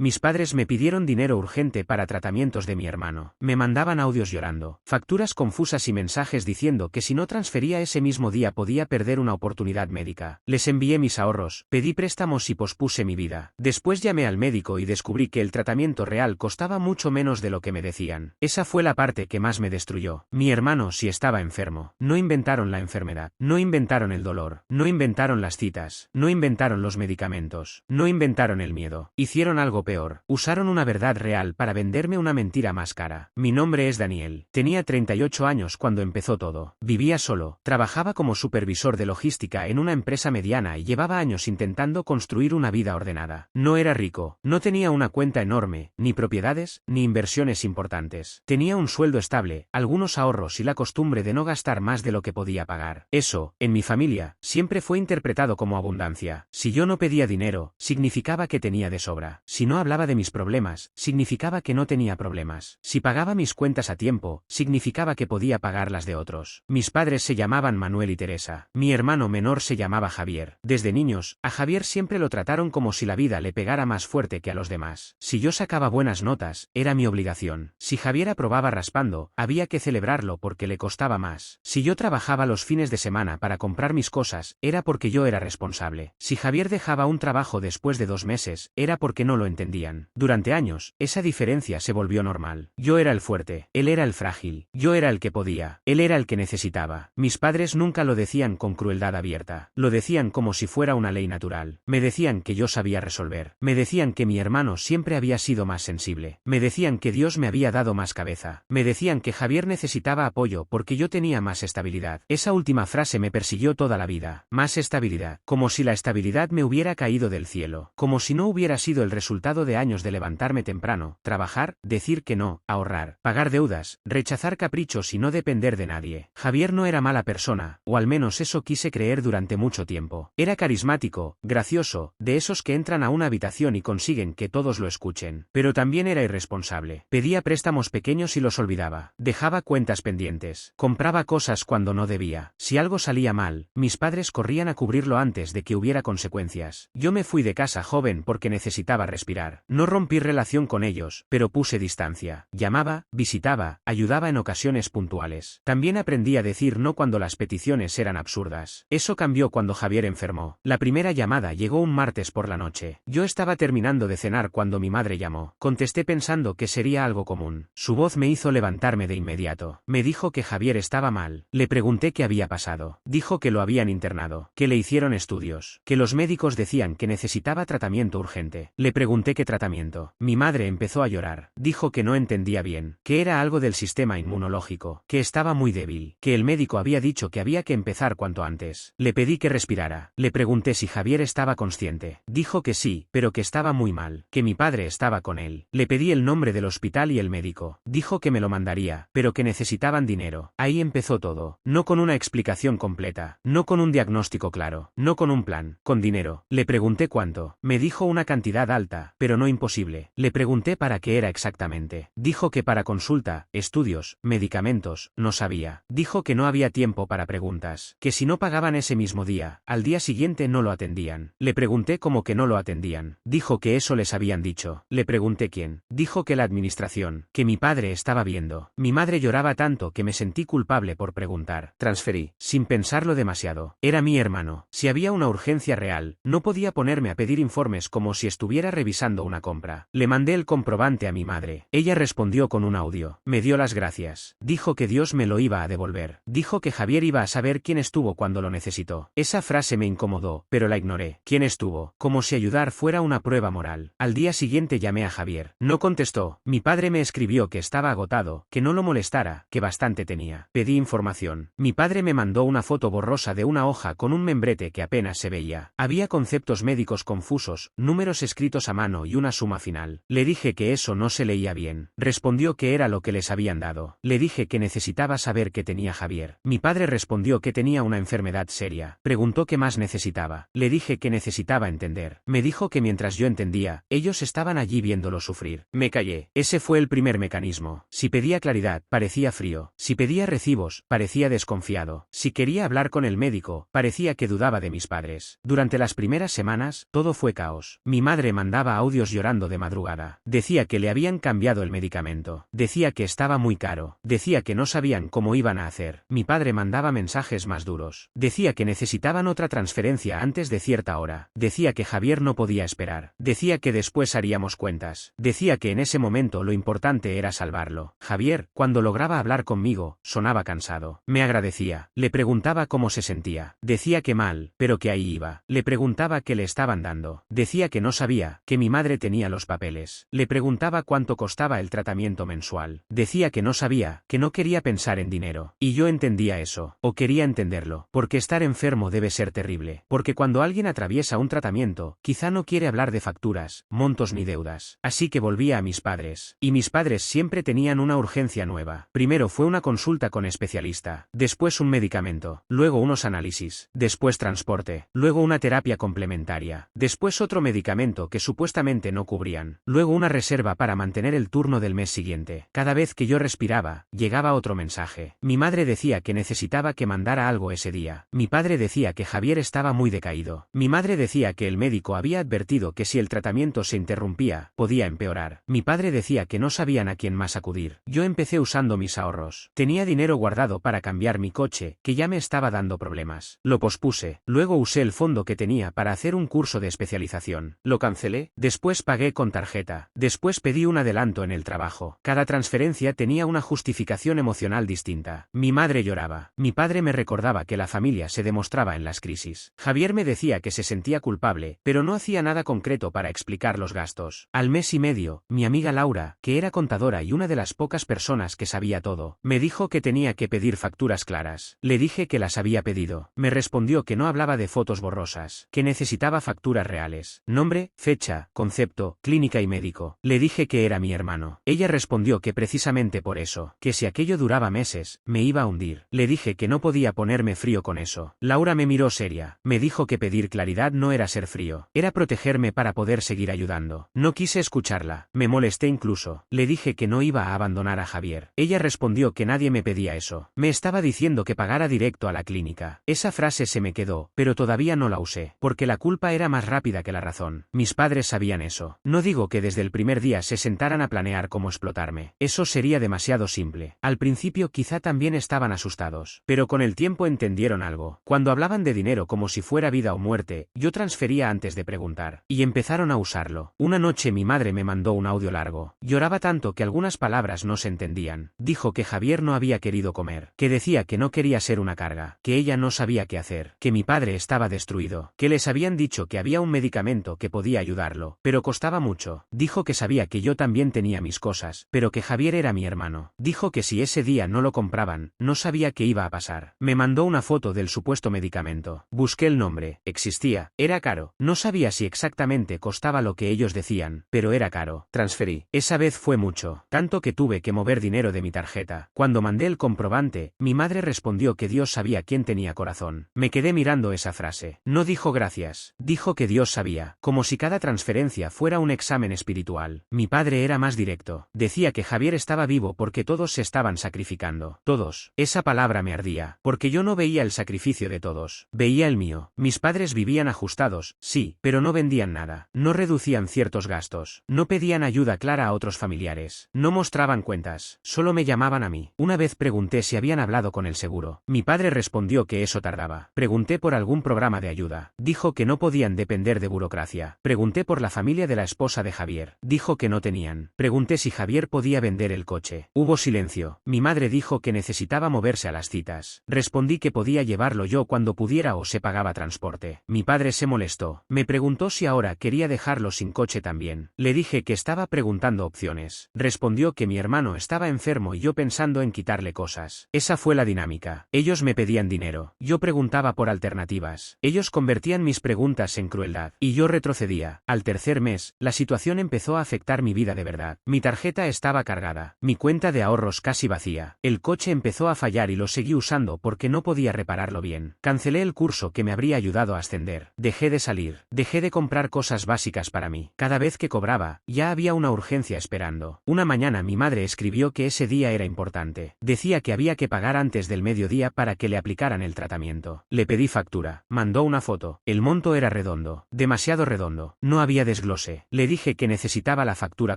Mis padres me pidieron dinero urgente para tratamientos de mi hermano. Me mandaban audios llorando, facturas confusas y mensajes diciendo que si no transfería ese mismo día podía perder una oportunidad médica. Les envié mis ahorros, pedí préstamos y pospuse mi vida. Después llamé al médico y descubrí que el tratamiento real costaba mucho menos de lo que me decían. Esa fue la parte que más me destruyó. Mi hermano sí estaba enfermo. No inventaron la enfermedad, no inventaron el dolor, no inventaron las citas, no inventaron los medicamentos, no inventaron el miedo. Hicieron algo peor. Usaron una verdad real para venderme una mentira más cara. Mi nombre es Daniel. Tenía 38 años cuando empezó todo. Vivía solo. Trabajaba como supervisor de logística en una empresa mediana y llevaba años intentando construir una vida ordenada. No era rico. No tenía una cuenta enorme, ni propiedades, ni inversiones importantes. Tenía un sueldo estable, algunos ahorros y la costumbre de no gastar más de lo que podía pagar. Eso, en mi familia, siempre fue interpretado como abundancia. Si yo no pedía dinero, significaba que tenía de sobra. Si no hablaba de mis problemas, significaba que no tenía problemas. Si pagaba mis cuentas a tiempo, significaba que podía pagar las de otros. Mis padres se llamaban Manuel y Teresa. Mi hermano menor se llamaba Javier. Desde niños, a Javier siempre lo trataron como si la vida le pegara más fuerte que a los demás. Si yo sacaba buenas notas, era mi obligación. Si Javier aprobaba raspando, había que celebrarlo porque le costaba más. Si yo trabajaba los fines de semana para comprar mis cosas, era porque yo era responsable. Si Javier dejaba un trabajo después de 2 meses, era porque no lo entendían. Durante años, esa diferencia se volvió normal. Yo era el fuerte, él era el frágil. Yo era el que podía, él era el que necesitaba. Mis padres nunca lo decían con crueldad abierta. Lo decían como si fuera una ley natural. Me decían que yo sabía resolver. Me decían que mi hermano siempre había sido más sensible. Me decían que Dios me había dado más cabeza. Me decían que Javier necesitaba apoyo porque yo tenía más estabilidad. Esa última frase me persiguió toda la vida. Más estabilidad. Como si la estabilidad me hubiera caído del cielo. Como si no hubiera sido el resultado de años de levantarme temprano, trabajar, decir que no, ahorrar, pagar deudas, rechazar caprichos y no depender de nadie. Javier no era mala persona, o al menos eso quise creer durante mucho tiempo. Era carismático, gracioso, de esos que entran a una habitación y consiguen que todos lo escuchen. Pero también era irresponsable. Pedía préstamos pequeños y los olvidaba. Dejaba cuentas pendientes. Compraba cosas cuando no debía. Si algo salía mal, mis padres corrían a cubrirlo antes de que hubiera consecuencias. Yo me fui de casa joven porque necesitaba respirar. No rompí relación con ellos, pero puse distancia. Llamaba, visitaba, ayudaba en ocasiones puntuales. También aprendí a decir no cuando las peticiones eran absurdas. Eso cambió cuando Javier enfermó. La primera llamada llegó un martes por la noche. Yo estaba terminando de cenar cuando mi madre llamó. Contesté pensando que sería algo común. Su voz me hizo levantarme de inmediato. Me dijo que Javier estaba mal. Le pregunté qué había pasado. Dijo que lo habían internado, que le hicieron estudios, que los médicos decían que necesitaba tratamiento urgente. Le pregunté qué tratamiento. Mi madre empezó a llorar. Dijo que no entendía bien, que era algo del sistema inmunológico, que estaba muy débil, que el médico había dicho que había que empezar cuanto antes. Le pedí que respirara. Le pregunté si Javier estaba consciente. Dijo que sí, pero que estaba muy mal, que mi padre estaba con él. Le pedí el nombre del hospital y el médico. Dijo que me lo mandaría, pero que necesitaban dinero. Ahí empezó todo. No con una explicación completa, no con un diagnóstico claro, no con un plan, con dinero. Le pregunté cuánto. Me dijo una cantidad alta, pero no imposible. Le pregunté para qué era exactamente. Dijo que para consulta, estudios, medicamentos, no sabía. Dijo que no había tiempo para preguntas, que si no pagaban ese mismo día, al día siguiente no lo atendían. Le pregunté cómo que no lo atendían. Dijo que eso les habían dicho. Le pregunté quién. Dijo que la administración, que mi padre estaba viendo. Mi madre lloraba tanto que me sentí culpable por preguntar. Transferí, sin pensarlo demasiado. Era mi hermano. Si había una urgencia real, no podía ponerme a pedir informes como si estuviera revisando una compra. Le mandé el comprobante a mi madre. Ella respondió con un audio. Me dio las gracias. Dijo que Dios me lo iba a devolver. Dijo que Javier iba a saber quién estuvo cuando lo necesitó. Esa frase me incomodó, pero la ignoré. ¿Quién estuvo? Como si ayudar fuera una prueba moral. Al día siguiente llamé a Javier. No contestó. Mi padre me escribió que estaba agotado, que no lo molestara, que bastante tenía. Pedí información. Mi padre me mandó una foto borrosa de una hoja con un membrete que apenas se veía. Había conceptos médicos confusos, números escritos a mano y una suma final. Le dije que eso no se leía bien. Respondió que era lo que les habían dado. Le dije que necesitaba saber qué tenía Javier. Mi padre respondió que tenía una enfermedad seria. Preguntó qué más necesitaba. Le dije que necesitaba entender. Me dijo que mientras yo entendía, ellos estaban allí viéndolo sufrir. Me callé. Ese fue el primer mecanismo. Si pedía claridad, parecía frío. Si pedía recibos, parecía desconfiado. Si quería hablar con el médico, parecía que dudaba de mis padres. Durante las primeras semanas, todo fue caos. Mi madre mandaba audios audios llorando de madrugada. Decía que le habían cambiado el medicamento. Decía que estaba muy caro. Decía que no sabían cómo iban a hacer. Mi padre mandaba mensajes más duros. Decía que necesitaban otra transferencia antes de cierta hora. Decía que Javier no podía esperar. Decía que después haríamos cuentas. Decía que en ese momento lo importante era salvarlo. Javier, cuando lograba hablar conmigo, sonaba cansado. Me agradecía. Le preguntaba cómo se sentía. Decía que mal, pero que ahí iba. Le preguntaba qué le estaban dando. Decía que no sabía, que mi madre tenía los papeles. Le preguntaba cuánto costaba el tratamiento mensual. Decía que no sabía, que no quería pensar en dinero. Y yo entendía eso, o quería entenderlo, porque estar enfermo debe ser terrible. Porque cuando alguien atraviesa un tratamiento, quizá no quiere hablar de facturas, montos ni deudas. Así que volvía a mis padres. Y mis padres siempre tenían una urgencia nueva. Primero fue una consulta con especialista, después un medicamento, luego unos análisis, después transporte, luego una terapia complementaria, después otro medicamento que supuestamente no cubrían, luego una reserva para mantener el turno del mes siguiente. Cada vez que yo respiraba, llegaba otro mensaje. Mi madre decía que necesitaba que mandara algo ese día. Mi padre decía que Javier estaba muy decaído. Mi madre decía que el médico había advertido que si el tratamiento se interrumpía, podía empeorar. Mi padre decía que no sabían a quién más acudir. Yo empecé usando mis ahorros. Tenía dinero guardado para cambiar mi coche, que ya me estaba dando problemas. Lo pospuse. Luego usé el fondo que tenía para hacer un curso de especialización. Lo cancelé. Después pagué con tarjeta. Después pedí un adelanto en el trabajo. Cada transferencia tenía una justificación emocional distinta. Mi madre lloraba. Mi padre me recordaba que la familia se demostraba en las crisis. Javier me decía que se sentía culpable, pero no hacía nada concreto para explicar los gastos. Al mes y medio, mi amiga Laura, que era contadora y una de las pocas personas que sabía todo, me dijo que tenía que pedir facturas claras. Le dije que las había pedido. Me respondió que no hablaba de fotos borrosas, que necesitaba facturas reales. Nombre, fecha, concepto, clínica y médico. Le dije que era mi hermano. Ella respondió que precisamente por eso, que si aquello duraba meses, me iba a hundir. Le dije que no podía ponerme frío con eso. Laura me miró seria. Me dijo que pedir claridad no era ser frío, era protegerme para poder seguir ayudando. No quise escucharla. Me molesté incluso. Le dije que no iba a abandonar a Javier. Ella respondió que nadie me pedía eso. Me estaba diciendo que pagara directo a la clínica. Esa frase se me quedó, pero todavía no la usé, porque la culpa era más rápida que la razón. Mis padres sabían eso. No digo que desde el primer día se sentaran a planear cómo explotarme. Eso sería demasiado simple. Al principio quizá también estaban asustados, pero con el tiempo entendieron algo. Cuando hablaban de dinero como si fuera vida o muerte, yo transfería antes de preguntar, y empezaron a usarlo. Una noche mi madre me mandó un audio largo. Lloraba tanto que algunas palabras no se entendían. Dijo que Javier no había querido comer, que decía que no quería ser una carga, que ella no sabía qué hacer, que mi padre estaba destruido, que les habían dicho que había un medicamento que podía ayudarlo, pero costaba mucho. Dijo que sabía que yo también tenía mis cosas, pero que Javier era mi hermano. Dijo que si ese día no lo compraban, no sabía qué iba a pasar. Me mandó una foto del supuesto medicamento. Busqué el nombre. Existía. Era caro. No sabía si exactamente costaba lo que ellos decían, pero era caro. Transferí. Esa vez fue mucho, tanto que tuve que mover dinero de mi tarjeta. Cuando mandé el comprobante, mi madre respondió que Dios sabía quién tenía corazón. Me quedé mirando esa frase. No dijo gracias. Dijo que Dios sabía, como si cada transferencia fuera un examen espiritual. Mi padre era más directo. Decía que Javier estaba vivo porque todos se estaban sacrificando. Todos. Esa palabra me ardía, porque yo no veía el sacrificio de todos. Veía el mío. Mis padres vivían ajustados, sí, pero no vendían nada. No reducían ciertos gastos. No pedían ayuda clara a otros familiares. No mostraban cuentas. Solo me llamaban a mí. Una vez pregunté si habían hablado con el seguro. Mi padre respondió que eso tardaba. Pregunté por algún programa de ayuda. Dijo que no podían depender de burocracia. Pregunté por la familia de la esposa de Javier. Dijo que no tenían. Pregunté si Javier podía vender el coche. Hubo silencio. Mi madre dijo que necesitaba moverse a las citas. Respondí que podía llevarlo yo cuando pudiera o se pagaba transporte. Mi padre se molestó. Me preguntó si ahora quería dejarlo sin coche también. Le dije que estaba preguntando opciones. Respondió que mi hermano estaba enfermo y yo pensando en quitarle cosas. Esa fue la dinámica. Ellos me pedían dinero. Yo preguntaba por alternativas. Ellos convertían mis preguntas en crueldad. Y yo retrocedía. Al tercer mes, la situación empezó a afectar mi vida de verdad. Mi tarjeta estaba cargada. Mi cuenta de ahorros casi vacía. El coche empezó a fallar y lo seguí usando porque no podía repararlo bien. Cancelé el curso que me habría ayudado a ascender. Dejé de salir. Dejé de comprar cosas básicas para mí. Cada vez que cobraba, ya había una urgencia esperando. Una mañana mi madre escribió que ese día era importante. Decía que había que pagar antes del mediodía para que le aplicaran el tratamiento. Le pedí factura. Mandó una foto. El monto era redondo. Demasiado redondo. No había deslucido. desglosé. Le dije que necesitaba la factura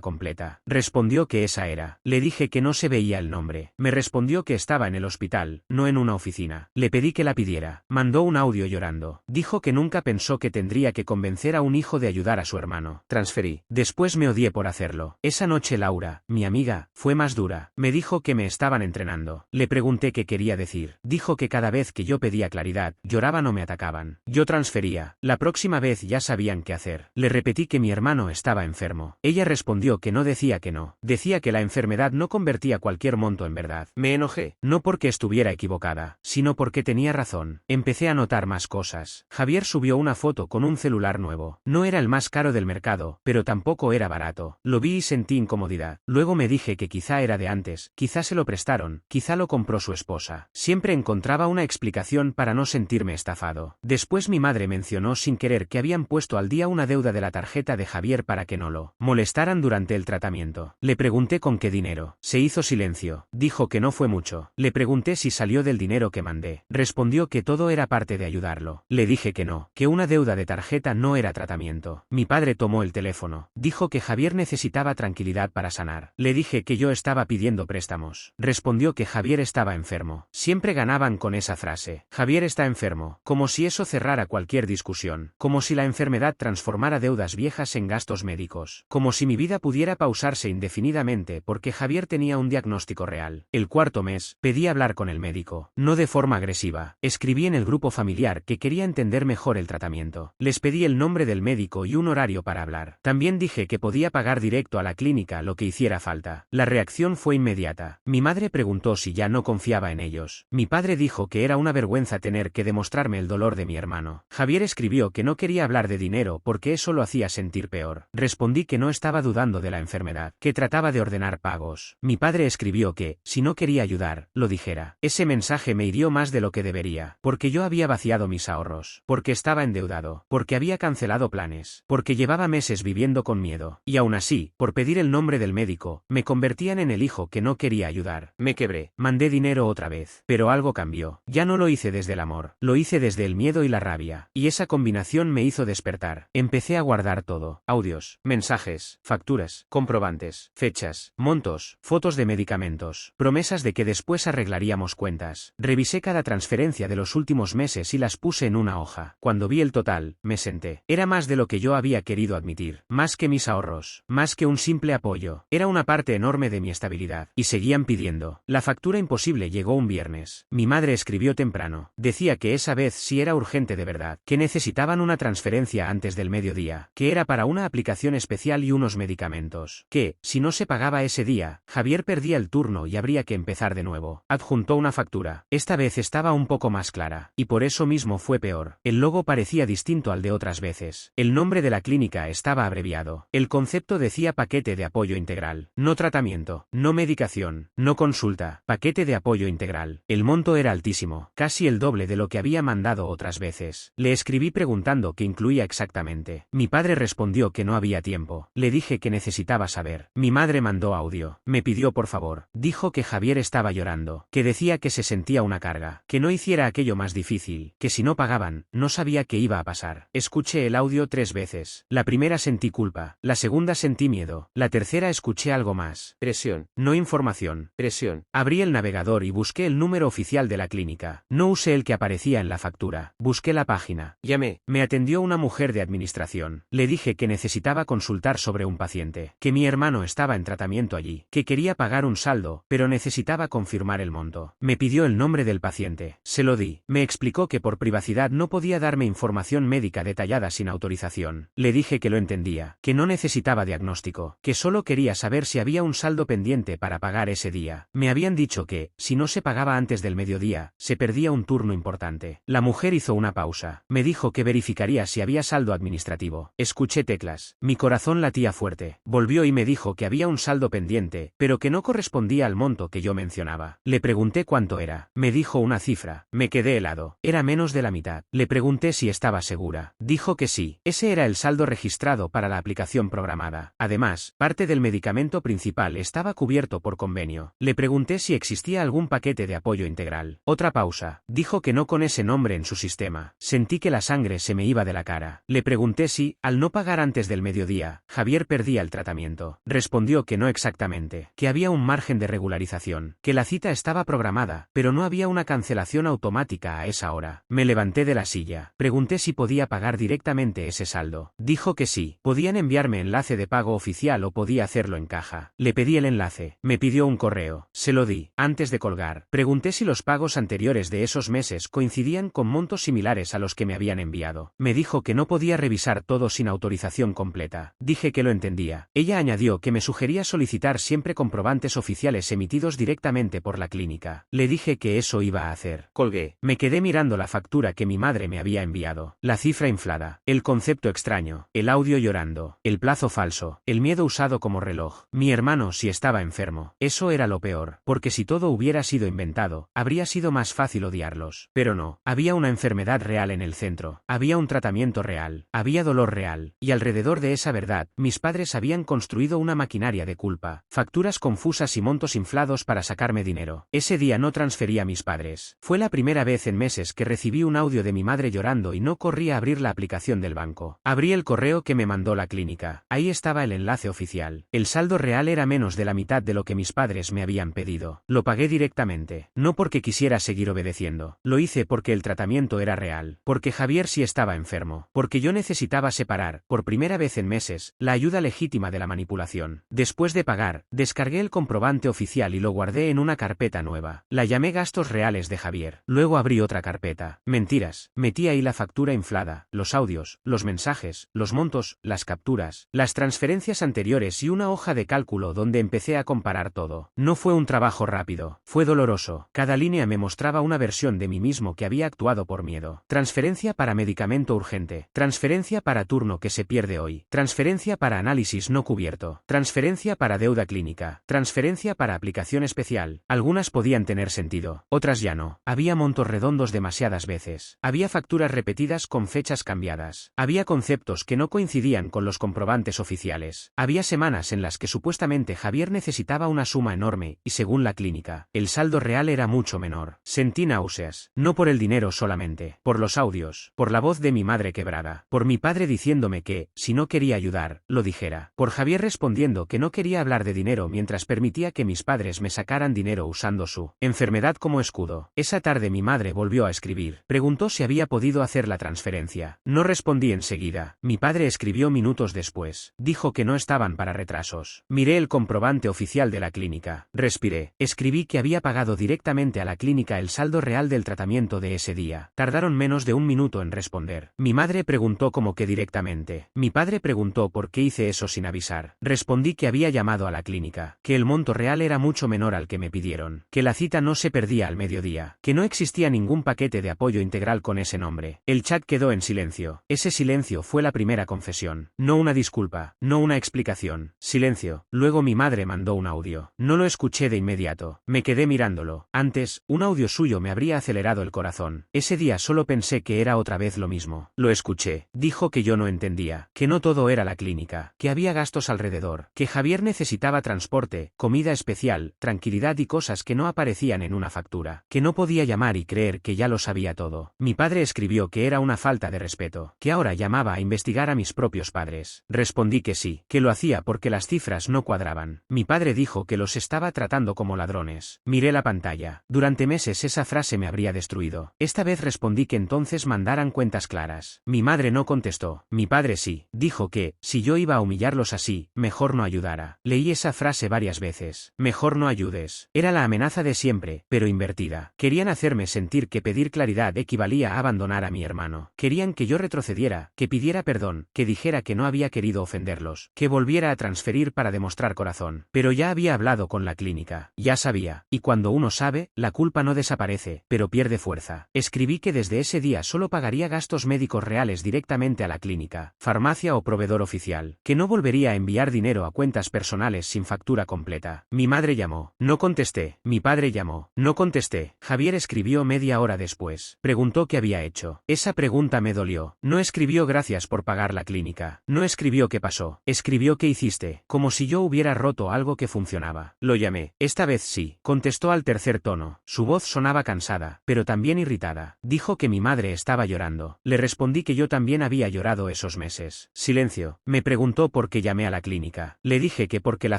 completa. Respondió que esa era. Le dije que no se veía el nombre. Me respondió que estaba en el hospital, no en una oficina. Le pedí que la pidiera. Mandó un audio llorando. Dijo que nunca pensó que tendría que convencer a un hijo de ayudar a su hermano. Transferí. Después me odié por hacerlo. Esa noche Laura, mi amiga, fue más dura. Me dijo que me estaban entrenando. Le pregunté qué quería decir. Dijo que cada vez que yo pedía claridad, lloraban o me atacaban. Yo transfería. La próxima vez ya sabían qué hacer. Le repetí que mi hermano estaba enfermo. Ella respondió que no, decía que no. Decía que la enfermedad no convertía cualquier monto en verdad. Me enojé. No porque estuviera equivocada, sino porque tenía razón. Empecé a notar más cosas. Javier subió una foto con un celular nuevo. No era el más caro del mercado, pero tampoco era barato. Lo vi y sentí incomodidad. Luego me dije que quizá era de antes, quizá se lo prestaron, quizá lo compró su esposa. Siempre encontraba una explicación para no sentirme estafado. Después mi madre mencionó sin querer que habían puesto al día una deuda de la tarjeta de Javier para que no lo molestaran durante el tratamiento. Le pregunté con qué dinero. Se hizo silencio. Dijo que no fue mucho. Le pregunté si salió del dinero que mandé. Respondió que todo era parte de ayudarlo. Le dije que no, que una deuda de tarjeta no era tratamiento. Mi padre tomó el teléfono. Dijo que Javier necesitaba tranquilidad para sanar. Le dije que yo estaba pidiendo préstamos. Respondió que Javier estaba enfermo. Siempre ganaban con esa frase. Javier está enfermo. Como si eso cerrara cualquier discusión. Como si la enfermedad transformara deudas viejas en gastos médicos. Como si mi vida pudiera pausarse indefinidamente porque Javier tenía un diagnóstico real. El cuarto mes, pedí hablar con el médico. No de forma agresiva. Escribí en el grupo familiar que quería entender mejor el tratamiento. Les pedí el nombre del médico y un horario para hablar. También dije que podía pagar directo a la clínica lo que hiciera falta. La reacción fue inmediata. Mi madre preguntó si ya no confiaba en ellos. Mi padre dijo que era una vergüenza tener que demostrarme el dolor de mi hermano. Javier escribió que no quería hablar de dinero porque eso lo hacía sentir peor. Respondí que no estaba dudando de la enfermedad, que trataba de ordenar pagos. Mi padre escribió que, si no quería ayudar, lo dijera. Ese mensaje me hirió más de lo que debería, porque yo había vaciado mis ahorros, porque estaba endeudado, porque había cancelado planes, porque llevaba meses viviendo con miedo, y aún así, por pedir el nombre del médico, me convertían en el hijo que no quería ayudar. Me quebré. Mandé dinero otra vez, pero algo cambió. Ya no lo hice desde el amor, lo hice desde el miedo y la rabia, y esa combinación me hizo despertar. Empecé a guardar todo: audios, mensajes, facturas, comprobantes, fechas, montos, fotos de medicamentos, promesas de que después arreglaríamos cuentas. Revisé cada transferencia de los últimos meses y las puse en una hoja. Cuando vi el total, me senté. Era más de lo que yo había querido admitir, más que mis ahorros, más que un simple apoyo. Era una parte enorme de mi estabilidad. Y seguían pidiendo. La factura imposible llegó un viernes. Mi madre escribió temprano. Decía que esa vez sí era urgente de verdad, que necesitaban una transferencia antes del mediodía, que era para una aplicación especial y unos medicamentos, que, si no se pagaba ese día, Javier perdía el turno y habría que empezar de nuevo. Adjuntó una factura. Esta vez estaba un poco más clara, y por eso mismo fue peor. El logo parecía distinto al de otras veces. El nombre de la clínica estaba abreviado. El concepto decía paquete de apoyo integral. No tratamiento, no medicación, no consulta, paquete de apoyo integral. El monto era altísimo, casi el doble de lo que había mandado otras veces. Le escribí preguntando qué incluía exactamente. Mi padre respondió que no había tiempo. Le dije que necesitaba saber. Mi madre mandó audio. Me pidió por favor. Dijo que Javier estaba llorando, que decía que se sentía una carga, que no hiciera aquello más difícil, que si no pagaban, no sabía qué iba a pasar. Escuché el audio 3 veces. La primera sentí culpa, la segunda sentí miedo, la tercera escuché algo más. Presión, no información, presión. Abrí el navegador y busqué el número oficial de la clínica. No usé el que aparecía en la factura. Busqué la página. Llamé. Me atendió una mujer de administración. Le dije que necesitaba consultar sobre un paciente, que mi hermano estaba en tratamiento allí, que quería pagar un saldo, pero necesitaba confirmar el monto. Me pidió el nombre del paciente. Se lo di. Me explicó que por privacidad no podía darme información médica detallada sin autorización. Le dije que lo entendía, que no necesitaba diagnóstico, que solo quería saber si había un saldo pendiente para pagar ese día. Me habían dicho que, si no se pagaba antes del mediodía, se perdía un turno importante. La mujer hizo una pausa. Me dijo que verificaría si había saldo administrativo. Escuché teclas. Mi corazón latía fuerte. Volvió y me dijo que había un saldo pendiente, pero que no correspondía al monto que yo mencionaba. Le pregunté cuánto era. Me dijo una cifra. Me quedé helado. Era menos de la mitad. Le pregunté si estaba segura. Dijo que sí. Ese era el saldo registrado para la aplicación programada. Además, parte del medicamento principal estaba cubierto por convenio. Le pregunté si existía algún paquete de apoyo integral. Otra pausa. Dijo que no con ese nombre en su sistema. Sentí que la sangre se me iba de la cara. Le pregunté si, al no pagar antes del mediodía, Javier perdía el tratamiento. Respondió que no exactamente, que había un margen de regularización, que la cita estaba programada, pero no había una cancelación automática a esa hora. Me levanté de la silla. Pregunté si podía pagar directamente ese saldo. Dijo que sí. Podían enviarme enlace de pago oficial o podía hacerlo en caja. Le pedí el enlace. Me pidió un correo. Se lo di. Antes de colgar, pregunté si los pagos anteriores de esos meses coincidían con montos similares a los que me habían enviado. Me dijo que no podía revisar todo sin autorización completa. Dije que lo entendía. Ella añadió que me sugería solicitar siempre comprobantes oficiales emitidos directamente por la clínica. Le dije que eso iba a hacer. Colgué. Me quedé mirando la factura que mi madre me había enviado. La cifra inflada. El concepto extraño. El audio llorando. El plazo falso. El miedo usado como reloj. Mi hermano si estaba enfermo. Eso era lo peor. Porque si todo hubiera sido inventado, habría sido más fácil odiarlos. Pero no. Había una enfermedad real en el centro. Había un tratamiento real. Había dolor real. Y alrededor de esa verdad, mis padres habían construido una maquinaria de culpa. Facturas confusas y montos inflados para sacarme dinero. Ese día no transferí a mis padres. Fue la primera vez en meses que recibí un audio de mi madre llorando y no corrí a abrir la aplicación del banco. Abrí el correo que me mandó la clínica. Ahí estaba el enlace oficial. El saldo real era menos de la mitad de lo que mis padres me habían pedido. Lo pagué directamente. No porque quisiera seguir obedeciendo. Lo hice porque el tratamiento era real. Porque Javier sí estaba enfermo. Porque yo necesitaba separar, por primera vez en meses, la ayuda legítima de la manipulación. Después de pagar, descargué el comprobante oficial y lo guardé en una carpeta nueva. La llamé gastos reales de Javier. Luego abrí otra carpeta. Mentiras. Metí ahí la factura inflada, los audios, los mensajes, los montos, las capturas, las transferencias anteriores y una hoja de cálculo donde empecé a comparar todo. No fue un trabajo rápido. Fue doloroso. Cada línea me mostraba una versión de mí mismo que había actuado por miedo. Transferencia para medicamento urgente. Transferencia para turno que se pierde hoy. Transferencia para análisis no cubierto. Transferencia para deuda clínica. Transferencia para aplicación especial. Algunas podían tener sentido. Otras ya no. Había montos redondos demasiadas veces. Había facturas repetidas con fechas cambiadas. Había conceptos que no coincidían con los comprobantes oficiales. Había semanas en las que supuestamente Javier necesitaba una suma enorme, y según la clínica, el saldo real era mucho menor. Sentí náuseas. No por el dinero solamente. Por los audios. Por la voz de mi madre quebrada. Por mi padre diciéndome que, si no quería ayudar, lo dijera. Por Javier respondiendo que no quería hablar de dinero mientras permitía que mis padres me sacaran dinero usando su enfermedad como escudo. Esa tarde mi madre volvió a escribir. Preguntó si había podido hacer la transferencia. No respondí enseguida. Mi padre escribió minutos después. Dijo que no estaban para retrasos. Miré el comprobante oficial de la clínica. Respiré. Escribí que había pagado directamente a la clínica el saldo real del tratamiento de ese día. Tardaron menos de un minuto en responder. Mi madre preguntó como que directamente. Mi padre preguntó por qué hice eso sin avisar. Respondí que había llamado a la clínica, que el monto real era mucho menor al que me pidieron, que la cita no se perdía al mediodía, que no existía ningún paquete de apoyo integral con ese nombre. El chat quedó en silencio. Ese silencio fue la primera confesión. No una disculpa, no una explicación. Silencio. Luego mi madre mandó un audio. No lo escuché de inmediato. Me quedé mirándolo. Antes, un audio suyo me habría acelerado el corazón. Ese día solo pensé que era otra vez lo mismo. Lo escuché. Dijo que yo no entendía, que no todo era la clínica, que había gastos alrededor, que Javier necesitaba transporte, comida especial, tranquilidad y cosas que no aparecían en una factura, que no podía llamar y creer que ya lo sabía todo. Mi padre escribió que era una falta de respeto, que ahora llamaba a investigar a mis propios padres. Respondí que sí, que lo hacía porque las cifras no cuadraban. Mi padre dijo que los estaba tratando como ladrones. Miré la pantalla. Durante meses esa frase me habría destruido. Esta vez respondí que entonces mandaran cuentas claras. Mi madre no contestó. Mi padre sí. Dijo que, si yo iba a humillarlos así, mejor no ayudara. Leí esa frase varias veces. Mejor no ayudes. Era la amenaza de siempre, pero invertida. Querían hacerme sentir que pedir claridad equivalía a abandonar a mi hermano. Querían que yo retrocediera, que pidiera perdón, que dijera que no había querido ofenderlos, que volviera a transferir para demostrar corazón. Pero ya había hablado con la clínica. Ya sabía. Y cuando uno sabe, la culpa no desaparece, pero pierde fuerza. Escribí que desde ese día solo pagaría gastos médicos reales directamente a la clínica, farmacia o proveedor oficial, que no volvería a enviar dinero a cuentas personales sin factura completa. Mi madre llamó. No contesté. Mi padre llamó. No contesté. Javier escribió media hora después. Preguntó qué había hecho. Esa pregunta me dolió. No escribió gracias por pagar la clínica. No escribió qué pasó. Escribió qué hiciste, como si yo hubiera roto algo que funcionaba. Lo llamé. Esta vez sí. Contestó al tercer tono. Su voz sonaba cansada, pero también irritada. Dijo que mi madre estaba llorando. Le respondí que yo también había llorado esos varios meses. Silencio. Me preguntó por qué llamé a la clínica. Le dije que porque la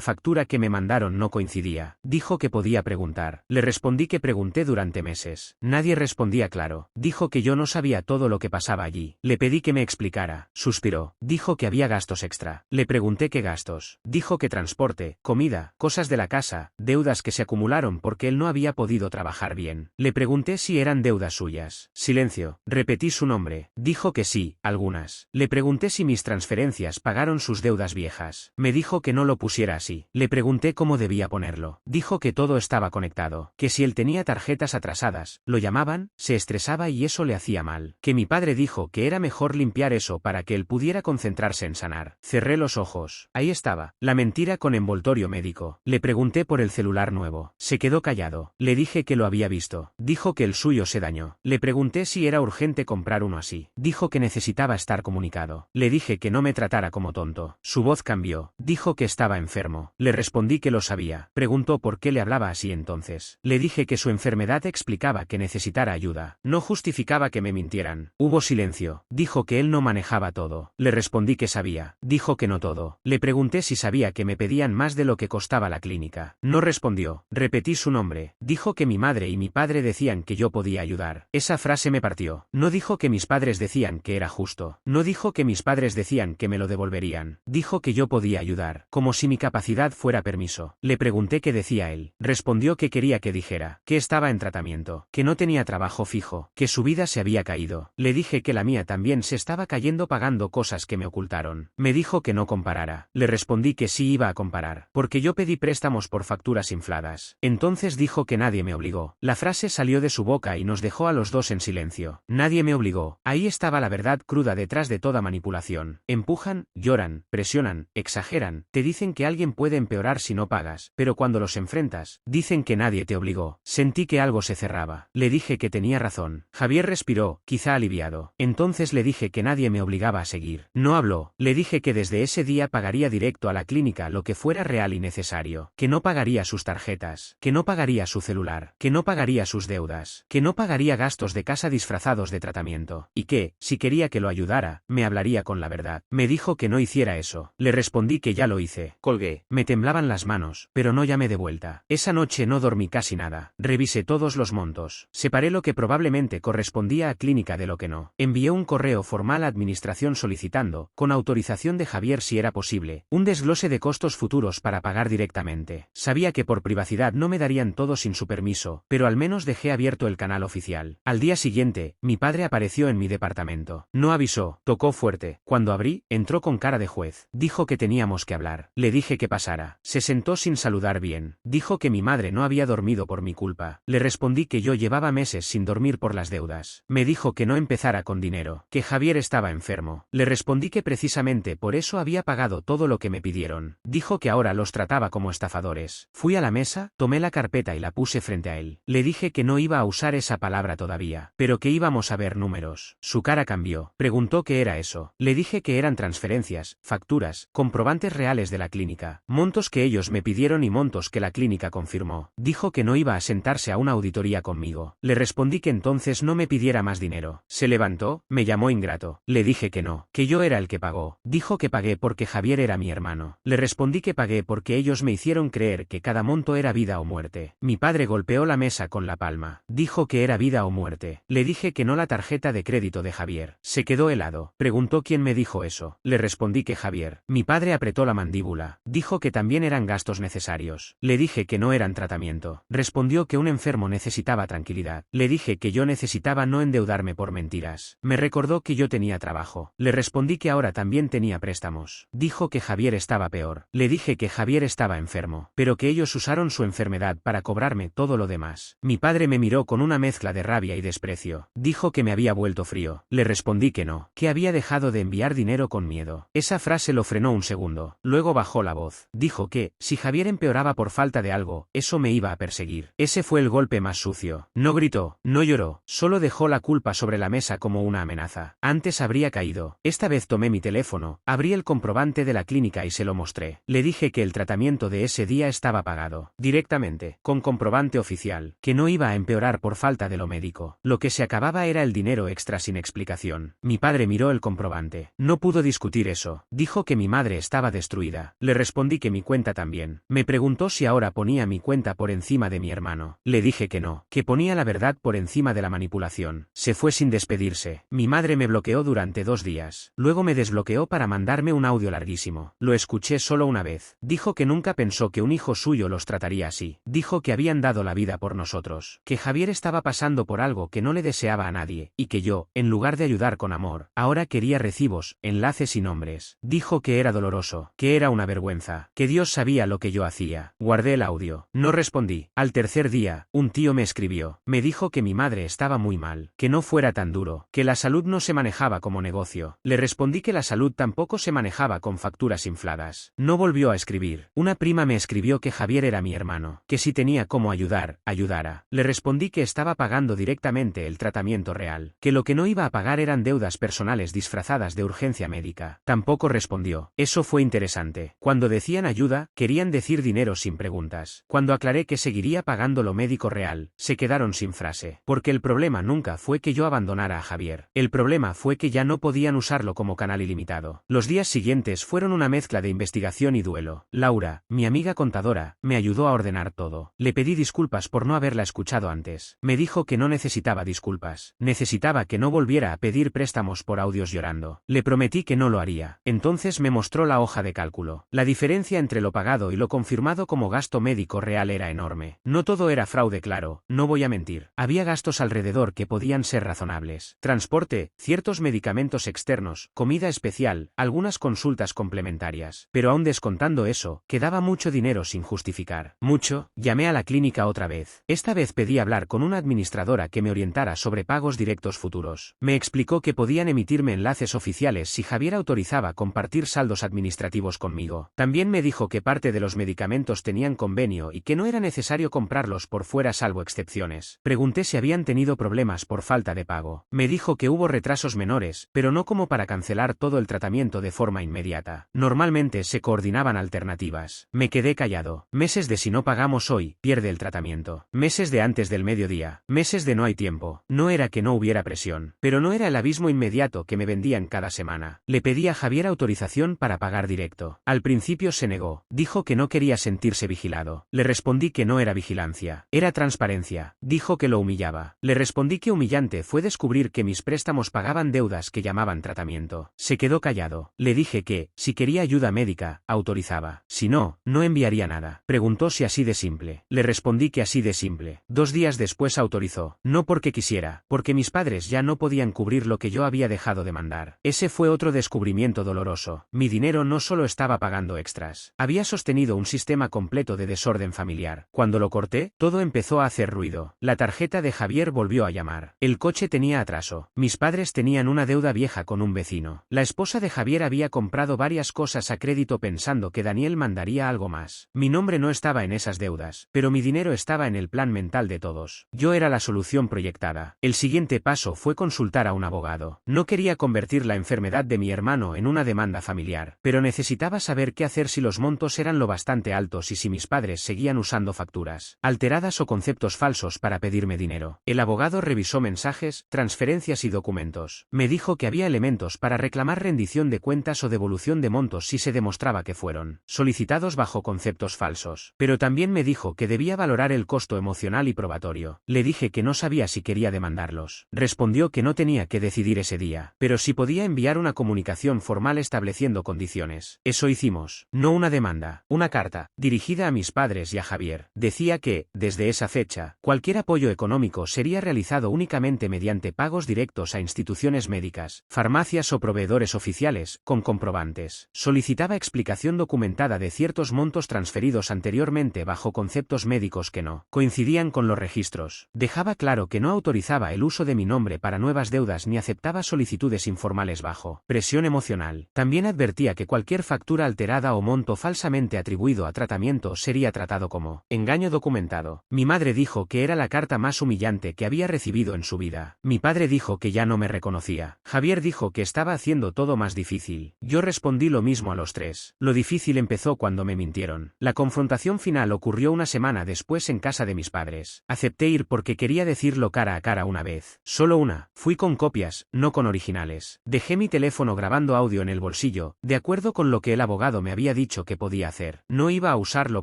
factura que me mandaron no coincidía. Dijo que podía preguntar. Le respondí que pregunté durante meses. Nadie respondía claro. Dijo que yo no sabía todo lo que pasaba allí. Le pedí que me explicara. Suspiró. Dijo que había gastos extra. Le pregunté qué gastos. Dijo que transporte, comida, cosas de la casa, deudas que se acumularon porque él no había podido trabajar bien. Le pregunté si eran deudas suyas. Silencio. Repetí su nombre. Dijo que sí, algunas. Le pregunté si mis transferencias pagaron sus deudas viejas. Me dijo que no lo pusiera así. Le pregunté cómo debía ponerlo. Dijo que todo estaba conectado. Que si él tenía tarjetas atrasadas, lo llamaban, se estresaba y eso le hacía mal. Que mi padre dijo que era mejor limpiar eso para que él pudiera concentrarse en sanar. Cerré los ojos. Ahí estaba. La mentira con envoltorio médico. Le pregunté por el celular nuevo. Se quedó callado. Le dije que lo había visto. Dijo que el suyo se dañó. Le pregunté si era urgente comprar uno así. Dijo que necesitaba estar comunicado. Le dije que no me tratara como tonto. Su voz cambió. Dijo que estaba enfermo. Le respondí que lo sabía. Preguntó por qué le hablaba así entonces. Le dije que su enfermedad explicaba que necesitara ayuda. No justificaba que me mintieran. Hubo silencio. Dijo que él no manejaba todo. Le respondí que sabía. Dijo que no todo. Le pregunté si sabía que me pedían más de lo que costaba la clínica. No respondió. Repetí su nombre. Dijo que mi madre y mi padre decían que yo podía ayudar. Esa frase me partió. No dijo que mis padres decían que era justo. No dijo que mis padres decían que me lo devolverían. Dijo que yo podía ayudar, como si mi capacidad fuera permiso. Le pregunté qué decía él. Respondió que quería que dijera, que estaba en tratamiento, que no tenía trabajo fijo, que su vida se había caído. Le dije que la mía también se estaba cayendo pagando cosas que me ocultaron. Me dijo que no comparara. Le respondí que sí iba a comparar, porque yo pedí préstamos por facturas infladas. Entonces dijo que nadie me obligó. La frase salió de su boca y nos dejó a los dos en silencio. Nadie me obligó. Ahí estaba la verdad cruda detrás de toda manipulación. Empujan, lloran, presionan, exageran, te dicen que alguien puede empeorar si no pagas, pero cuando los enfrentas, dicen que nadie te obligó. Sentí que algo se cerraba. Le dije que tenía razón. Javier respiró, quizá aliviado. Entonces le dije que nadie me obligaba a seguir. No habló. Le dije que desde ese día pagaría directo a la clínica lo que fuera real y necesario, que no pagaría sus tarjetas, que no pagaría su celular, que no pagaría sus deudas, que no pagaría gastos de casa disfrazados de tratamiento, y que, si quería que lo ayudara, me hablaría con la verdad. Me dijo que no hiciera eso. Le respondí que ya lo hice. Colgué. Me temblaban las manos, pero no llamé de vuelta. Esa noche no dormí casi nada. Revisé todos los montos. Separé lo que probablemente correspondía a clínica de lo que no. Envié un correo formal a administración solicitando, con autorización de Javier si era posible, un desglose de costos futuros para pagar directamente. Sabía que por privacidad no me darían todo sin su permiso, pero al menos dejé abierto el canal oficial. Al día siguiente, mi padre apareció en mi departamento. No avisó, tocó fuerte. Cuando abrí, entró con cara de juez. Dijo que teníamos que hablar. Le dije que pasara. Se sentó sin saludar bien. Dijo que mi madre no había dormido por mi culpa. Le respondí que yo llevaba meses sin dormir por las deudas. Me dijo que no empezara con dinero, que Javier estaba enfermo. Le respondí que precisamente por eso había pagado todo lo que me pidieron. Dijo que ahora los trataba como estafadores. Fui a la mesa, tomé la carpeta y la puse frente a él. Le dije que no iba a usar esa palabra todavía, pero que íbamos a ver números. Su cara cambió. Preguntó qué era eso. Le dije que eran transferencias, facturas, comprobantes reales de la clínica, montos que ellos me pidieron y montos que la clínica confirmó. Dijo que no iba a sentarse a una auditoría conmigo. Le respondí que entonces no me pidiera más dinero. Se levantó, me llamó ingrato. Le dije que no, que yo era el que pagó. Dijo que pagué porque Javier era mi hermano. Le respondí que pagué porque ellos me hicieron creer que cada monto era vida o muerte. Mi padre golpeó la mesa con la palma. Dijo que era vida o muerte. Le dije que no la tarjeta de crédito de Javier. Se quedó helado. Preguntó quién me dijo eso. Le respondí que Javier. Mi padre apretó la mandíbula. Dijo que también eran gastos necesarios. Le dije que no eran tratamiento. Respondió que un enfermo necesitaba tranquilidad. Le dije que yo necesitaba no endeudarme por mentiras. Me recordó que yo tenía trabajo. Le respondí que ahora también tenía préstamos. Dijo que Javier estaba peor. Le dije que Javier estaba enfermo, pero que ellos usaron su enfermedad para cobrarme todo lo demás. Mi padre me miró con una mezcla de rabia y desprecio. Dijo que me había vuelto frío. Le respondí que no, que había dejado de enviar dinero con miedo. Esa frase lo frenó un segundo. Luego bajó la voz. Dijo que, si Javier empeoraba por falta de algo, eso me iba a perseguir. Ese fue el golpe más sucio. No gritó, no lloró, solo dejó la culpa sobre la mesa como una amenaza. Antes habría caído. Esta vez tomé mi teléfono, abrí el comprobante de la clínica y se lo mostré. Le dije que el tratamiento de ese día estaba pagado, directamente, con comprobante oficial, que no iba a empeorar por falta de lo médico. Lo que se acababa era el dinero extra sin explicación. Mi padre miró el comprobante comprobante. No pudo discutir eso. Dijo que mi madre estaba destruida. Le respondí que mi cuenta también. Me preguntó si ahora ponía mi cuenta por encima de mi hermano. Le dije que no, que ponía la verdad por encima de la manipulación. Se fue sin despedirse. Mi madre me bloqueó durante 2 días. Luego me desbloqueó para mandarme un audio larguísimo. Lo escuché solo una vez. Dijo que nunca pensó que un hijo suyo los trataría así. Dijo que habían dado la vida por nosotros. Que Javier estaba pasando por algo que no le deseaba a nadie. Y que yo, en lugar de ayudar con amor, ahora quería recibos, enlaces y nombres. Dijo que era doloroso. Que era una vergüenza. Que Dios sabía lo que yo hacía. Guardé el audio. No respondí. Al tercer día, un tío me escribió. Me dijo que mi madre estaba muy mal. Que no fuera tan duro. Que la salud no se manejaba como negocio. Le respondí que la salud tampoco se manejaba con facturas infladas. No volvió a escribir. Una prima me escribió que Javier era mi hermano. Que si tenía cómo ayudar, ayudara. Le respondí que estaba pagando directamente el tratamiento real. Que lo que no iba a pagar eran deudas personales disfrazadas de urgencia médica. Tampoco respondió. Eso fue interesante. Cuando decían ayuda, querían decir dinero sin preguntas. Cuando aclaré que seguiría pagando lo médico real, se quedaron sin frase. Porque el problema nunca fue que yo abandonara a Javier. El problema fue que ya no podían usarlo como canal ilimitado. Los días siguientes fueron una mezcla de investigación y duelo. Laura, mi amiga contadora, me ayudó a ordenar todo. Le pedí disculpas por no haberla escuchado antes. Me dijo que no necesitaba disculpas. Necesitaba que no volviera a pedir préstamos por audios llorando. Le prometí que no lo haría. Entonces me mostró la hoja de cálculo. La diferencia entre lo pagado y lo confirmado como gasto médico real era enorme. No todo era fraude, claro, no voy a mentir. Había gastos alrededor que podían ser razonables. Transporte, ciertos medicamentos externos, comida especial, algunas consultas complementarias. Pero aún descontando eso, quedaba mucho dinero sin justificar. Mucho. Llamé a la clínica otra vez. Esta vez pedí hablar con una administradora que me orientara sobre pagos directos futuros. Me explicó que podían emitirme enlaces oficiales si Javier autorizaba compartir saldos administrativos conmigo. También me dijo que parte de los medicamentos tenían convenio y que no era necesario comprarlos por fuera salvo excepciones. Pregunté si habían tenido problemas por falta de pago. Me dijo que hubo retrasos menores, pero no como para cancelar todo el tratamiento de forma inmediata. Normalmente se coordinaban alternativas. Me quedé callado. Meses de si no pagamos hoy, pierde el tratamiento. Meses de antes del mediodía. Meses de no hay tiempo. No era que no hubiera presión, pero no era el abismo inmediato que me vendían cada semana. Le pedí a Javier autorización para pagar directo. Al principio se negó. Dijo que no quería sentirse vigilado. Le respondí que no era vigilancia. Era transparencia. Dijo que lo humillaba. Le respondí que humillante fue descubrir que mis préstamos pagaban deudas que llamaban tratamiento. Se quedó callado. Le dije que, si quería ayuda médica, autorizaba. Si no, no enviaría nada. Preguntó si así de simple. Le respondí que así de simple. 2 días después autorizó. No porque quisiera, porque mis padres ya no podían cubrir lo que yo había dejado de mandar. Ese fue otro descubrimiento doloroso. Mi dinero no solo estaba pagando extras. Había sostenido un sistema completo de desorden familiar. Cuando lo corté, todo empezó a hacer ruido. La tarjeta de Javier volvió a llamar. El coche tenía atraso. Mis padres tenían una deuda vieja con un vecino. La esposa de Javier había comprado varias cosas a crédito pensando que Daniel mandaría algo más. Mi nombre no estaba en esas deudas, pero mi dinero estaba en el plan mental de todos. Yo era la solución proyectada. El siguiente paso fue consultar a un abogado. No quería convertir la enfermedad de mi hermano en una demanda familiar, pero necesitaba saber qué hacer si los montos eran lo bastante altos y si mis padres seguían usando facturas alteradas o conceptos falsos para pedirme dinero. El abogado revisó mensajes, transferencias y documentos. Me dijo que había elementos para reclamar rendición de cuentas o devolución de montos si se demostraba que fueron solicitados bajo conceptos falsos. Pero también me dijo que debía valorar el costo emocional y probatorio. Le dije que no sabía si quería demandarlos. Respondió que no tenía que decidir ese día, pero si podía enviar una comunicación formal estableciendo condiciones. Eso hicimos. No una demanda, una carta, dirigida a mis padres y a Javier. Decía que, desde esa fecha, cualquier apoyo económico sería realizado únicamente mediante pagos directos a instituciones médicas, farmacias o proveedores oficiales, con comprobantes. Solicitaba explicación documentada de ciertos montos transferidos anteriormente bajo conceptos médicos que no coincidían con los registros. Dejaba claro que no autorizaba el uso de mi nombre para nuevas deudas ni aceptaba solicitudes informales bajo presión emocional. También advertía que cualquier factura alterada o monto falsamente atribuido a tratamiento sería tratado como engaño documentado. Mi madre dijo que era la carta más humillante que había recibido en su vida. Mi padre dijo que ya no me reconocía. Javier dijo que estaba haciendo todo más difícil. Yo respondí lo mismo a los tres. Lo difícil empezó cuando me mintieron. La confrontación final ocurrió una semana después en casa de mis padres. Acepté ir porque quería decirlo cara a cara una vez. Solo una. Fui con copias, no con originales. Gracias. Dejé mi teléfono grabando audio en el bolsillo, de acuerdo con lo que el abogado me había dicho que podía hacer. No iba a usarlo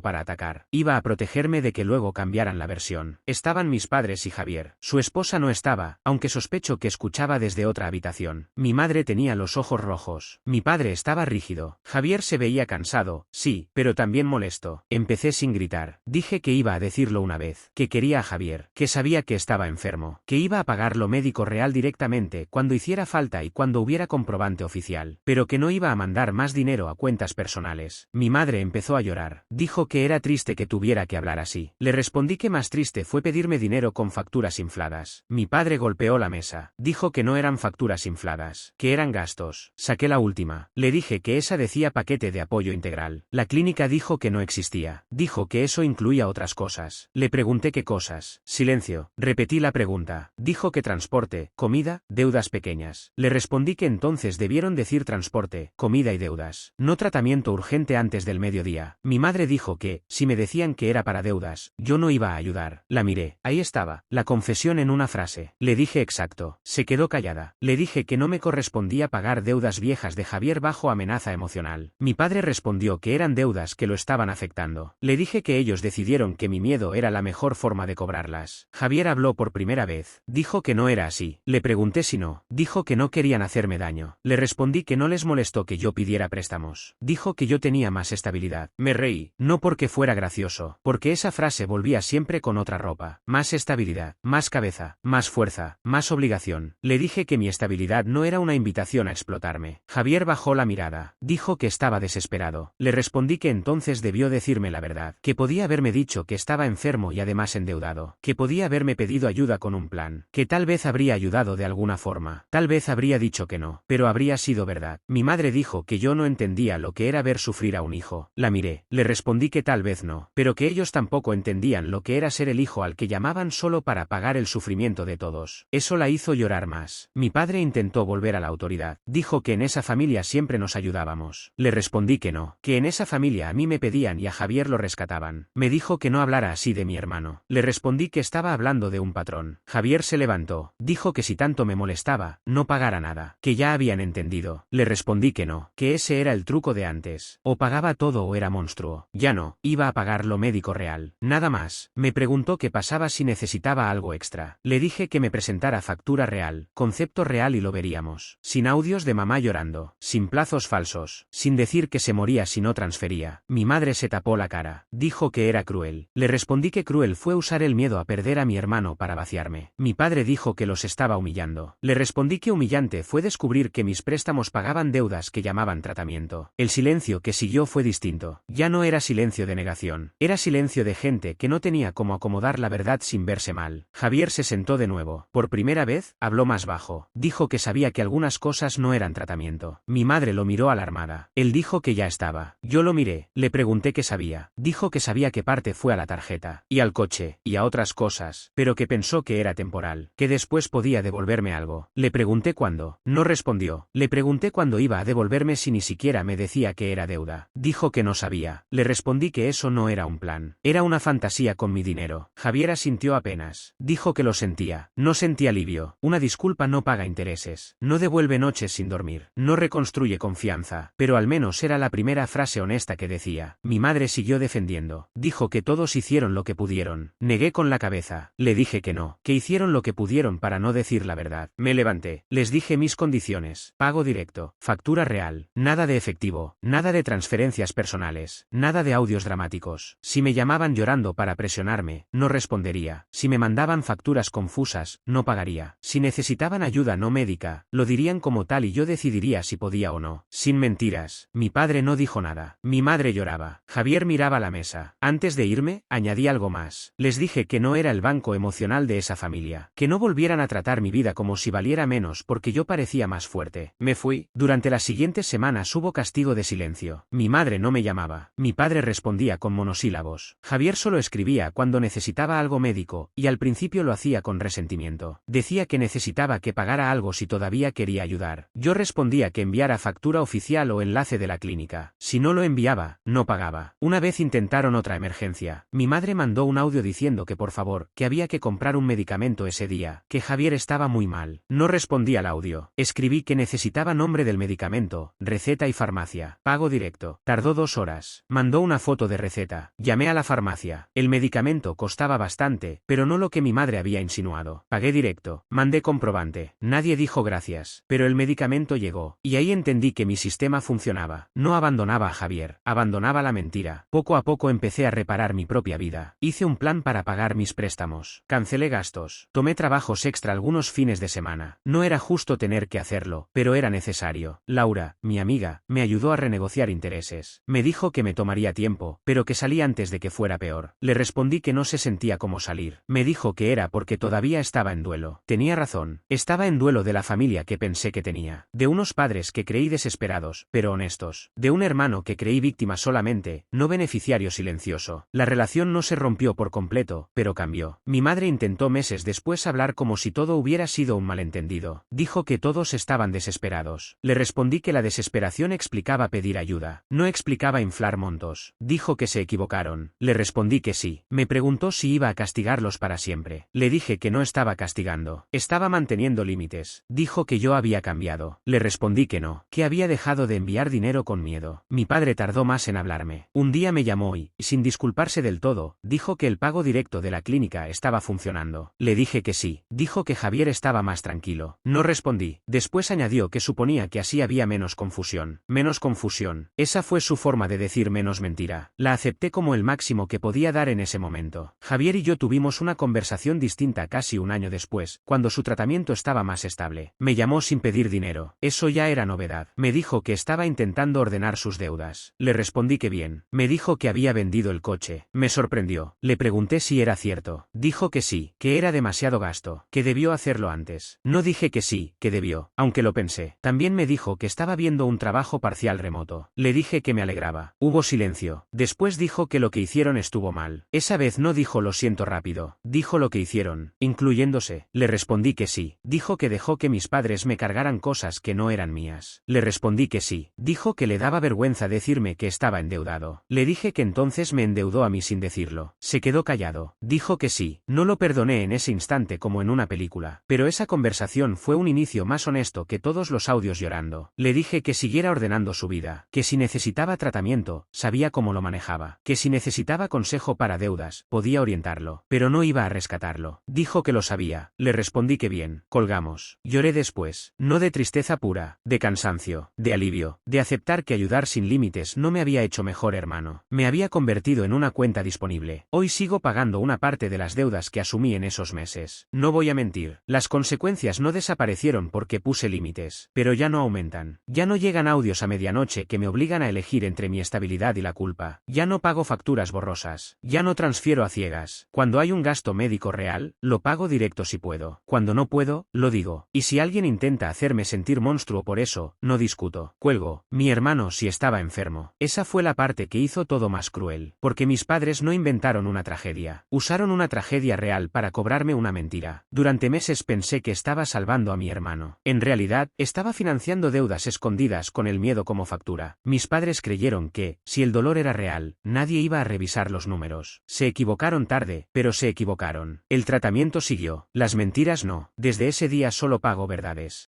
para atacar. Iba a protegerme de que luego cambiaran la versión. Estaban mis padres y Javier. Su esposa no estaba, aunque sospecho que escuchaba desde otra habitación. Mi madre tenía los ojos rojos. Mi padre estaba rígido. Javier se veía cansado, sí, pero también molesto. Empecé sin gritar. Dije que iba a decirlo una vez, que quería a Javier, que sabía que estaba enfermo, que iba a pagar lo médico real directamente cuando hiciera falta y cuando hubiera comprobante oficial, pero que no iba a mandar más dinero a cuentas personales. Mi madre empezó a llorar. Dijo que era triste que tuviera que hablar así. Le respondí que más triste fue pedirme dinero con facturas infladas. Mi padre golpeó la mesa. Dijo que no eran facturas infladas, que eran gastos. Saqué la última. Le dije que esa decía paquete de apoyo integral. La clínica dijo que no existía. Dijo que eso incluía otras cosas. Le pregunté qué cosas. Silencio. Repetí la pregunta. Dijo que transporte, comida, deudas pequeñas. Le respondí que entonces debieron decir transporte, comida y deudas. No tratamiento urgente antes del mediodía. Mi madre dijo que, si me decían que era para deudas, yo no iba a ayudar. La miré. Ahí estaba. La confesión en una frase. Le dije exacto. Se quedó callada. Le dije que no me correspondía pagar deudas viejas de Javier bajo amenaza emocional. Mi padre respondió que eran deudas que lo estaban afectando. Le dije que ellos decidieron que mi miedo era la mejor forma de cobrarlas. Javier habló por primera vez. Dijo que no era así. Le pregunté si no. Dijo que no querían hacerme daño. Le respondí que no les molestó que yo pidiera préstamos. Dijo que yo tenía más estabilidad. Me reí. No porque fuera gracioso, porque esa frase volvía siempre con otra ropa. Más estabilidad, más cabeza, más fuerza, más obligación. Le dije que mi estabilidad no era una invitación a explotarme. Javier bajó la mirada. Dijo que estaba desesperado. Le respondí que entonces debió decirme la verdad, que podía haberme dicho que estaba enfermo y además endeudado, que podía haberme pedido ayuda con un plan, que tal vez habría ayudado de alguna forma, tal vez habría dicho que no, pero habría sido verdad. Mi madre dijo que yo no entendía lo que era ver sufrir a un hijo. La miré. Le respondí que tal vez no, pero que ellos tampoco entendían lo que era ser el hijo al que llamaban solo para pagar el sufrimiento de todos. Eso la hizo llorar más. Mi padre intentó volver a la autoridad. Dijo que en esa familia siempre nos ayudábamos. Le respondí que no, que en esa familia a mí me pedían y a Javier lo rescataban. Me dijo que no hablara así de mi hermano. Le respondí que estaba hablando de un patrón. Javier se levantó. Dijo que si tanto me molestaba, no pagara nada, que ya habían entendido. Le respondí que no, que ese era el truco de antes. O pagaba todo o era monstruo. Ya no, iba a pagar lo médico real. Nada más. Me preguntó qué pasaba si necesitaba algo extra. Le dije que me presentara factura real, concepto real y lo veríamos. Sin audios de mamá llorando, sin plazos falsos, sin decir que se moría si no transfería. Mi madre se tapó la cara. Dijo que era cruel. Le respondí que cruel fue usar el miedo a perder a mi hermano para vaciarme. Mi padre dijo que los estaba humillando. Le respondí que humillante fue descubrir que mis préstamos pagaban deudas que llamaban tratamiento. El silencio que siguió fue distinto. Ya no era silencio de negación. Era silencio de gente que no tenía cómo acomodar la verdad sin verse mal. Javier se sentó de nuevo. Por primera vez, habló más bajo. Dijo que sabía que algunas cosas no eran tratamiento. Mi madre lo miró alarmada. Él dijo que ya estaba. Yo lo miré. Le pregunté qué sabía. Dijo que sabía que parte fue a la tarjeta, y al coche, y a otras cosas, pero que pensó que era temporal, que después podía devolverme algo. Le pregunté cuándo. No respondió. Le pregunté cuándo iba a devolverme si ni siquiera me decía que era deuda. Dijo que no sabía. Le respondí que eso no era un plan. Era una fantasía con mi dinero. Javier asintió apenas. Dijo que lo sentía. No sentía alivio. Una disculpa no paga intereses. No devuelve noches sin dormir. No reconstruye confianza. Pero al menos era la primera frase honesta que decía. Mi madre siguió defendiendo. Dijo que todos hicieron lo que pudieron. Negué con la cabeza. Le dije que no. Que hicieron lo que pudieron para no decir la verdad. Me levanté. Les dije mis condiciones. Pago directo. Factura real. Nada de efectivo. Nada de transferencias personales. Nada de audios dramáticos. Si me llamaban llorando para presionarme, no respondería. Si me mandaban facturas confusas, no pagaría. Si necesitaban ayuda no médica, lo dirían como tal y yo decidiría si podía o no. Sin mentiras. Mi padre no dijo nada. Mi madre lloraba. Javier miraba la mesa. Antes de irme, añadí algo más. Les dije que no era el banco emocional de esa familia. Que no volvieran a tratar mi vida como si valiera menos porque yo parecía más fuerte. Me fui. Durante las siguientes semanas hubo castigo de silencio. Mi madre no me llamaba. Mi padre respondía con monosílabos. Javier solo escribía cuando necesitaba algo médico, y al principio lo hacía con resentimiento. Decía que necesitaba que pagara algo si todavía quería ayudar. Yo respondía que enviara factura oficial o enlace de la clínica. Si no lo enviaba, no pagaba. Una vez intentaron otra emergencia. Mi madre mandó un audio diciendo que por favor, que había que comprar un medicamento ese día, que Javier estaba muy mal. No respondí al audio. rápido. Escribí que necesitaba nombre del medicamento, receta y farmacia. Pago directo. Tardó 2 horas. Mandó una foto de receta. Llamé a la farmacia. El medicamento costaba bastante, pero no lo que mi madre había insinuado. Pagué directo. Mandé comprobante. Nadie dijo gracias. Pero el medicamento llegó. Y ahí entendí que mi sistema funcionaba. No abandonaba a Javier. Abandonaba la mentira. Poco a poco empecé a reparar mi propia vida. Hice un plan para pagar mis préstamos. Cancelé gastos. Tomé trabajos extra algunos fines de semana. No era justo tener que hacerlo, pero era necesario. Laura, mi amiga, me ayudó a renegociar intereses. Me dijo que me tomaría tiempo, pero que salí antes de que fuera peor. Le respondí que no se sentía como salir. Me dijo que era porque todavía estaba en duelo. Tenía razón. Estaba en duelo de la familia que pensé que tenía. De unos padres que creí desesperados, pero honestos. De un hermano que creí víctima solamente, no beneficiario silencioso. La relación no se rompió por completo, pero cambió. Mi madre intentó meses después hablar como si todo hubiera sido un malentendido. Dijo que todos estaban desesperados. Le respondí que la desesperación explicaba pedir ayuda. No explicaba inflar montos. Dijo que se equivocaron. Le respondí que sí. Me preguntó si iba a castigarlos para siempre. Le dije que no estaba castigando. Estaba manteniendo límites. Dijo que yo había cambiado. Le respondí que no, que había dejado de enviar dinero con miedo. Mi padre tardó más en hablarme. Un día me llamó y, sin disculparse del todo, dijo que el pago directo de la clínica estaba funcionando. Le dije que sí. Dijo que Javier estaba más tranquilo. No respondí. Después añadió que suponía que así había menos confusión. Menos confusión. Esa fue su forma de decir menos mentira. La acepté como el máximo que podía dar en ese momento. Javier y yo tuvimos una conversación distinta casi un año después, cuando su tratamiento estaba más estable. Me llamó sin pedir dinero. Eso ya era novedad. Me dijo que estaba intentando ordenar sus deudas. Le respondí que bien. Me dijo que había vendido el coche. Me sorprendió. Le pregunté si era cierto. Dijo que sí, que era demasiado gasto, que debió hacerlo antes. No dije que sí, que debió, aunque lo pensé. También me dijo que estaba viendo un trabajo parcial remoto. Le dije que me alegraba. Hubo silencio. Después dijo que lo que hicieron estuvo mal. Esa vez no dijo lo siento rápido. Dijo lo que hicieron, incluyéndose. Le respondí que sí. Dijo que dejó que mis padres me cargaran cosas que no eran mías. Le respondí que sí. Dijo que le daba vergüenza decirme que estaba endeudado. Le dije que entonces me endeudó a mí sin decirlo. Se quedó callado. Dijo que sí. No lo perdoné en ese instante como en una película. Pero esa conversación fue un inicio más honesto que todos los audios llorando. Le dije que siguiera ordenando su vida. Que si necesitaba tratamiento, sabía cómo lo manejaba. Que si necesitaba consejo para deudas, podía orientarlo. Pero no iba a rescatarlo. Dijo que lo sabía. Le respondí que bien. Colgamos. Lloré después. No de tristeza pura, de cansancio, de alivio, de aceptar que ayudar sin límites no me había hecho mejor hermano. Me había convertido en una cuenta disponible. Hoy sigo pagando una parte de las deudas que asumí en esos meses. No voy a mentir. Las consecuencias no desaparecieron porque puse límites, pero ya no aumentan. Ya no llegan audios a medianoche que me obligan a elegir entre mi estabilidad y la culpa. Ya no pago facturas borrosas. Ya no transfiero a ciegas. Cuando hay un gasto médico real, lo pago directo si puedo. Cuando no puedo, lo digo. Y si alguien intenta hacerme sentir monstruo por eso, no discuto. Cuelgo. Mi hermano sí estaba enfermo. Esa fue la parte que hizo todo más cruel. Porque mis padres no inventaron una tragedia. Usaron una tragedia real para cobrarme una mentira. Durante meses pensé que estaba salvando a mi hermano. En realidad, estaba financiando deudas escondidas con el miedo como factura. Mis padres creyeron que, si el dolor era real, nadie iba a revisar los números. Se equivocaron tarde, pero se equivocaron. El tratamiento siguió. Las mentiras no. Desde ese día solo pago verdades.